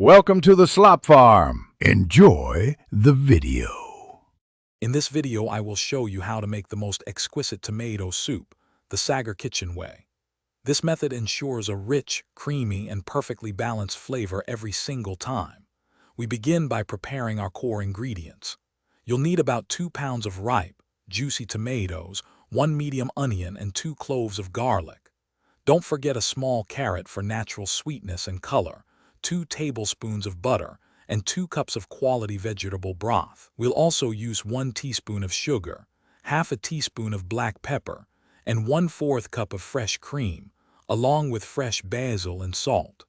Welcome to the Slop Farm. Enjoy the video. In this video, I will show you how to make the most exquisite tomato soup, the Sagar Kitchen way. This method ensures a rich, creamy, and perfectly balanced flavor every single time. We begin by preparing our core ingredients. You'll need about 2 pounds of ripe, juicy tomatoes, 1 medium onion, and 2 cloves of garlic. Don't forget a small carrot for natural sweetness and color, 2 tablespoons of butter, and 2 cups of quality vegetable broth. We'll also use 1 teaspoon of sugar, half a teaspoon of black pepper, and 1/4 cup of fresh cream, along with fresh basil and salt.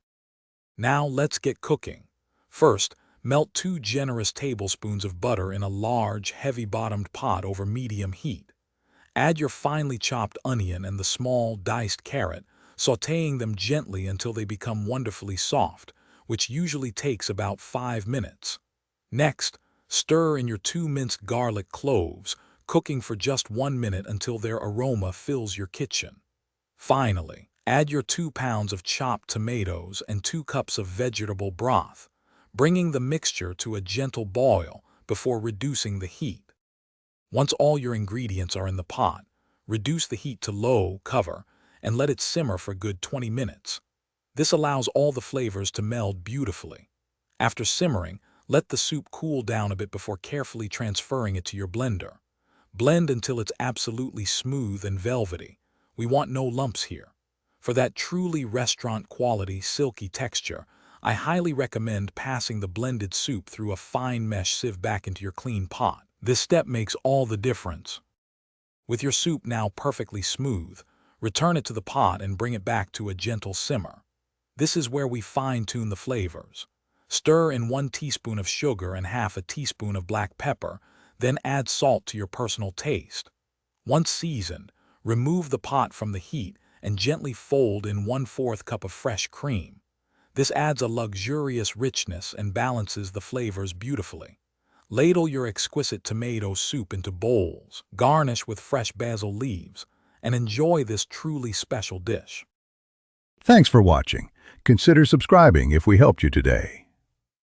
Now let's get cooking. First, melt 2 generous tablespoons of butter in a large, heavy-bottomed pot over medium heat. Add your finely chopped onion and the small, diced carrot, sautéing them gently until they become wonderfully soft, which usually takes about 5 minutes. Next, stir in your 2 minced garlic cloves, cooking for just 1 minute until their aroma fills your kitchen. Finally, add your 2 pounds of chopped tomatoes and 2 cups of vegetable broth, bringing the mixture to a gentle boil before reducing the heat. Once all your ingredients are in the pot, reduce the heat to low, cover, and let it simmer for a good 20 minutes. This allows all the flavors to meld beautifully. After simmering, let the soup cool down a bit before carefully transferring it to your blender. Blend until it's absolutely smooth and velvety. We want no lumps here. For that truly restaurant-quality, silky texture, I highly recommend passing the blended soup through a fine mesh sieve back into your clean pot. This step makes all the difference. With your soup now perfectly smooth, return it to the pot and bring it back to a gentle simmer. This is where we fine-tune the flavors. Stir in 1 teaspoon of sugar and half a teaspoon of black pepper, then add salt to your personal taste. Once seasoned, remove the pot from the heat and gently fold in 1/4 cup of fresh cream. This adds a luxurious richness and balances the flavors beautifully. Ladle your exquisite tomato soup into bowls, garnish with fresh basil leaves, and enjoy this truly special dish. Thanks for watching. Consider subscribing if we helped you today.